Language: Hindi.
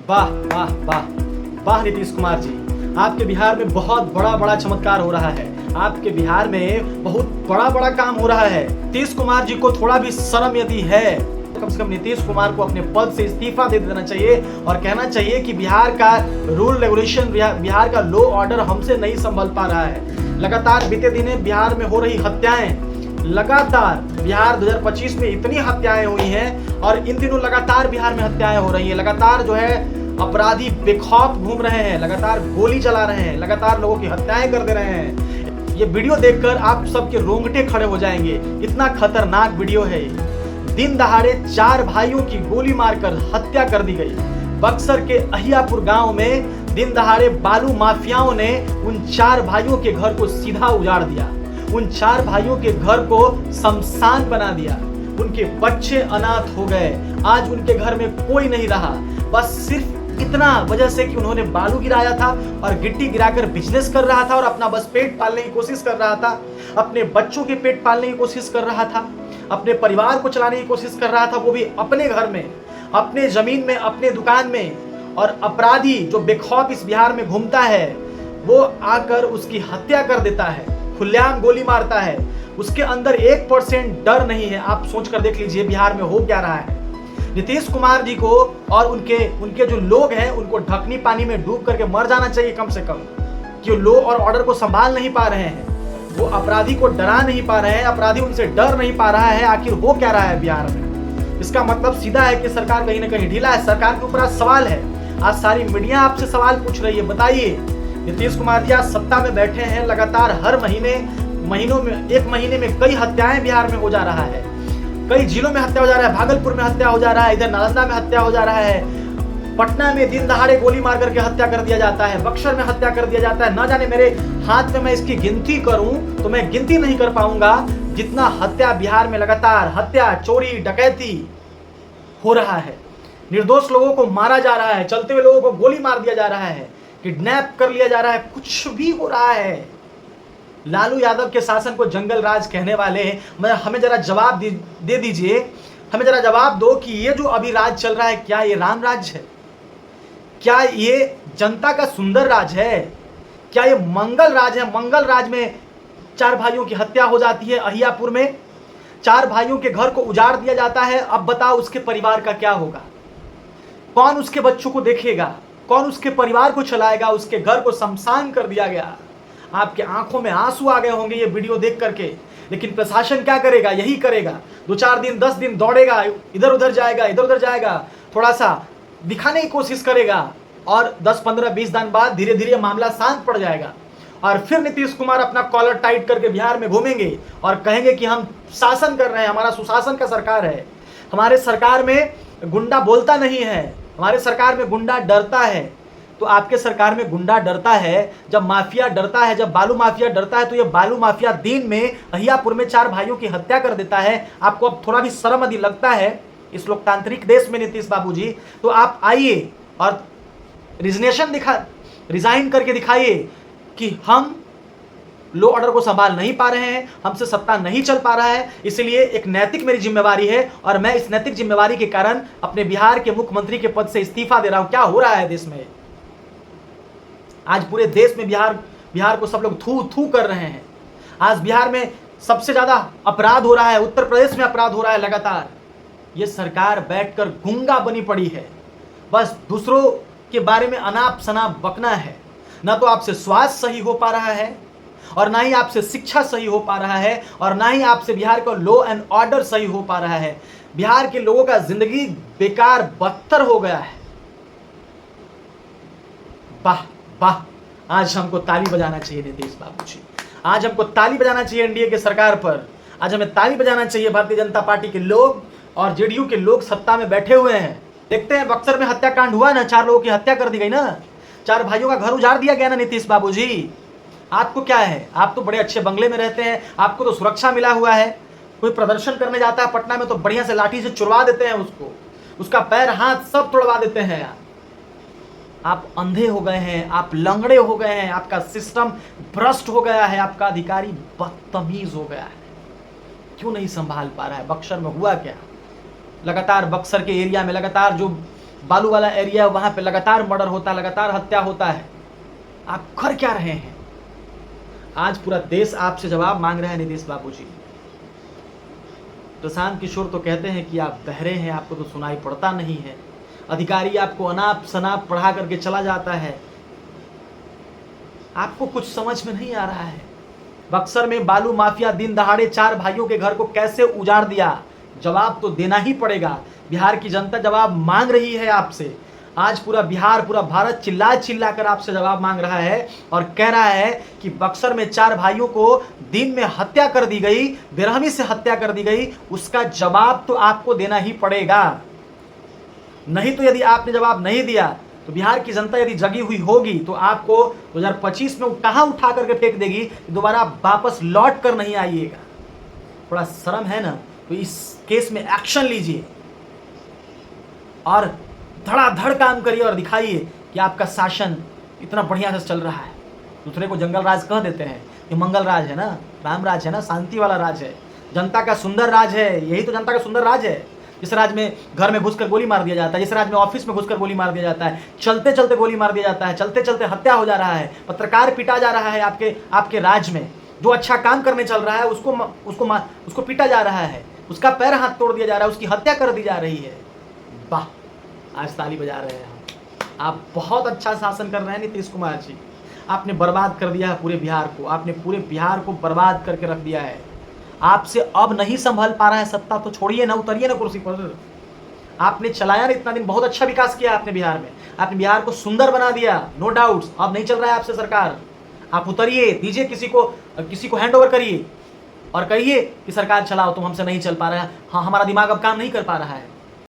वाह वाह वाह वाह नीतीश कुमार जी, आपके बिहार में बहुत बड़ा चमत्कार हो रहा है। आपके बिहार में बहुत बड़ा काम हो रहा है। नीतीश कुमार जी को थोड़ा भी शर्म यदि है तो कम से कम नीतीश कुमार को अपने पद से इस्तीफा दे देना चाहिए और कहना चाहिए कि बिहार का रूल रेगुलेशन, बिहार का लॉ ऑर्डर हमसे नहीं संभल पा रहा है। लगातार बीते दिनों बिहार में हो रही हत्याएं, लगातार बिहार 2025 में इतनी हत्याएं हुई हैं और इन दिनों लगातार बिहार में हत्याएं हो रही हैं। लगातार जो है अपराधी बेखौफ घूम रहे हैं, लगातार गोली चला रहे हैं, लगातार लोगों की हत्याएं कर दे रहे हैं। ये वीडियो देखकर आप सबके रोंगटे खड़े हो जाएंगे, इतना खतरनाक वीडियो है। दिन दहाड़े 4 भाइयों की गोली मारकर हत्या कर दी गई। बक्सर के अहियापुर गांव में दिन दहाड़े बालू माफियाओं ने उन 4 भाइयों के घर को सीधा उजाड़ दिया। उन 4 भाइयों के घर को शमशान बना दिया। उनके बच्चे अनाथ हो गए। आज उनके घर में कोई नहीं रहा, बस सिर्फ इतना वजह से कि उन्होंने बालू गिराया था और गिट्टी गिराकर बिजनेस कर रहा था और अपना बस पेट पालने की कोशिश कर रहा था, अपने बच्चों के पेट पालने की कोशिश कर रहा था, अपने परिवार को चलाने की कोशिश कर रहा था, वो भी अपने घर में, अपने जमीन में, अपने दुकान में। और अपराधी जो बेखौफ इस बिहार में घूमता है वो आकर उसकी हत्या कर देता है, खुलेआम गोली मारता है। उसके अंदर 1% डर नहीं है। आप सोच कर देख लीजिए बिहार में हो क्या रहा है। नीतीश कुमार जी को और उनके जो लोग हैं उनको ढकनी पानी में डूब करके मर जाना चाहिए कम से कम, कि लॉ और ऑर्डर को संभाल नहीं पा रहे हैं, वो अपराधी को डरा नहीं पा रहे हैं, अपराधी उनसे डर नहीं पा रहा है। आखिर हो क्या रहा है बिहार में? इसका मतलब सीधा है कि सरकार कहीं ना कहीं ढीला है। सरकार के ऊपर आज सवाल है, आज सारी मीडिया आपसे सवाल पूछ रही है। बताइए नीतीश कुमार जी आज सत्ता में बैठे हैं, लगातार हर महीनों में, एक महीने में कई हत्याएं बिहार में हो जा रहा है, कई जिलों में हत्या हो जा रहा है, भागलपुर में हत्या हो जा रहा है, इधर नालंदा में हत्या हो जा रहा है, पटना में दिन दहाड़े गोली मार करके हत्या कर दिया जाता है, बक्सर में हत्या कर दिया जाता है। न जाने मेरे हाथ में मैं इसकी गिनती करूं तो मैं गिनती नहीं कर पाऊंगा जितना हत्या बिहार में लगातार, हत्या, चोरी, डकैती हो रहा है। निर्दोष लोगों को मारा जा रहा है, चलते हुए लोगों को गोली मार दिया जा रहा है, किडनैप कर लिया जा रहा है, कुछ भी हो रहा है। लालू यादव के शासन को जंगल राज कहने वाले हमें जरा जवाब दे दीजिए, हमें जरा जवाब दो कि ये जो अभी राज चल रहा है क्या ये राम राज है? क्या ये जनता का सुंदर राज है? क्या ये मंगल राज है? मंगल राज में 4 भाइयों की हत्या हो जाती है, अहियापुर में 4 भाइयों के घर को उजाड़ दिया जाता है। अब बताओ उसके परिवार का क्या होगा? कौन उसके बच्चों को देखेगा? कौन उसके परिवार को चलाएगा? उसके घर को शमशान कर दिया गया। आपके आंखों में आंसू आ गए होंगे ये वीडियो देख करके, लेकिन प्रशासन क्या करेगा? यही करेगा, 2-4 दिन 10 दिन दौड़ेगा, इधर उधर जाएगा, थोड़ा सा दिखाने की कोशिश करेगा और 10-15-20 दिन बाद धीरे धीरे मामला शांत पड़ जाएगा और फिर नीतीश कुमार अपना कॉलर टाइट करके बिहार में घूमेंगे और कहेंगे कि हम शासन कर रहे हैं, हमारा सुशासन का सरकार है, हमारे सरकार में गुंडा बोलता नहीं है, हमारे सरकार में गुंडा डरता है। तो आपके सरकार में गुंडा डरता है, जब माफिया डरता है, जब बालू माफिया डरता है, तो ये बालू माफिया दिन में अहियापुर में 4 भाइयों की हत्या कर देता है। आपको अब थोड़ा भी शर्म यदि लगता है इस लोकतांत्रिक देश में नीतीश बाबू जी, तो आप आइए और रिजाइन करके दिखाइए कि हम लॉ ऑर्डर को संभाल नहीं पा रहे हैं, हमसे सत्ता नहीं चल पा रहा है, इसलिए एक नैतिक मेरी जिम्मेवारी है और मैं इस नैतिक जिम्मेवारी के कारण अपने बिहार के मुख्यमंत्री के पद से इस्तीफा दे रहा हूं। क्या हो रहा है देश में? आज पूरे देश में बिहार को सब लोग थू कर रहे हैं। आज बिहार में सबसे ज्यादा अपराध हो रहा है, उत्तर प्रदेश में अपराध हो रहा है लगातार। ये सरकार बैठकर गूंगा बनी पड़ी है, बस दूसरों के बारे में अनाप शनाप बकना है। ना तो आपसे स्वास्थ्य सही हो पा रहा है और ना ही आपसे शिक्षा सही हो पा रहा है और ना ही आपसे बिहार का लॉ एंड ऑर्डर सही हो पा रहा है। बिहार के लोगों का जिंदगी बेकार बदतर हो गया है। वाह वाह, आज हमको ताली बजाना चाहिए नीतीश बाबू जी, आज हमको ताली बजाना चाहिए एनडीए के सरकार पर, आज हमें ताली बजाना चाहिए। भारतीय जनता पार्टी के लोग और जेडीयू के लोग सत्ता में बैठे हुए हैं। देखते हैं बक्सर में हत्याकांड हुआ ना, 4 लोगों की हत्या कर दी गई ना, 4 भाइयों का घर उजाड़ दिया गया ना नीतीश बाबू जी। आपको क्या है? आप तो बड़े अच्छे बंगले में रहते हैं, आपको तो सुरक्षा मिला हुआ है। कोई प्रदर्शन करने जाता है पटना में तो बढ़िया से लाठी से चुरवा देते हैं उसको, उसका पैर हाथ सब तोड़वा देते हैं। आप अंधे हो गए हैं, आप लंगड़े हो गए हैं, आपका सिस्टम भ्रष्ट हो गया है, आपका अधिकारी बदतमीज हो गया है। क्यों नहीं संभाल पा रहा है? बक्सर में हुआ क्या? लगातार बक्सर के एरिया में लगातार जो बालू वाला एरिया है, वहां पे लगातार मर्डर होता है, लगातार हत्या होता है। आप कर क्या रहे हैं? आज पूरा देश आपसे जवाब मांग रहा है नीतीश बाबू जी। प्रशांत किशोर तो कहते हैं कि आप बहरे हैं, आपको तो सुनाई पड़ता नहीं है। अधिकारी आपको अनाप शनाप पढ़ा करके चला जाता है, आपको कुछ समझ में नहीं आ रहा है। बक्सर में बालू माफिया दिन दहाड़े 4 भाइयों के घर को कैसे उजाड़ दिया, जवाब तो देना ही पड़ेगा। बिहार की जनता जवाब मांग रही है आपसे। आज पूरा बिहार, पूरा भारत चिल्ला चिल्ला कर आपसे जवाब मांग रहा है और कह रहा है कि बक्सर में 4 भाइयों को दिन में हत्या कर दी गई, बेरहमी से हत्या कर दी गई, उसका जवाब तो आपको देना ही पड़ेगा। नहीं तो यदि आपने जवाब नहीं दिया तो बिहार की जनता यदि जगी हुई होगी तो आपको 2025 में कहां उठा करके फेंक देगी, दोबारा वापस लौट कर नहीं आइएगा। थोड़ा शर्म है ना, तो इस केस में एक्शन लीजिए और धड़ाधड़ काम करिए और दिखाइए कि आपका शासन इतना बढ़िया से चल रहा है। दूसरे को जंगल राज कह देते हैं, ये मंगल राज है ना, राम राज है ना, शांति वाला राज है, जनता का सुंदर राज है। यही तो जनता का सुंदर राज है। जिस राज में घर में घुसकर गोली मार दिया जाता है, जिस राज में ऑफिस में घुसकर गोली मार दिया जाता है, चलते चलते गोली मार दिया जाता है, चलते चलते हत्या हो जा रहा है, पत्रकार पिटा जा रहा है आपके राज में। जो अच्छा काम करने चल रहा है उसको पीटा जा रहा है, उसका पैर हाथ तोड़ दिया जा रहा है, उसकी हत्या कर दी जा रही है। वाह, आज ताली बजा रहे हैं आप। बहुत अच्छा शासन कर रहे हैं नीतीश कुमार जी। आपने बर्बाद कर दिया है पूरे बिहार को, आपने पूरे बिहार को बर्बाद करके रख दिया है। आपसे अब नहीं संभल पा रहा है सत्ता, तो छोड़िए ना, उतरिए ना कुर्सी पर। आपने चलाया ना इतना दिन, बहुत अच्छा विकास किया आपने बिहार में, आपने बिहार को सुंदर बना दिया, नो डाउट्स। अब नहीं चल रहा है आपसे सरकार, आप उतरिए, दीजिए किसी को हैंड ओवर करिए और कहिए कि सरकार चलाओ, तुम हमसे नहीं चल पा रहा है, हाँ हमारा दिमाग अब काम नहीं कर पा रहा है।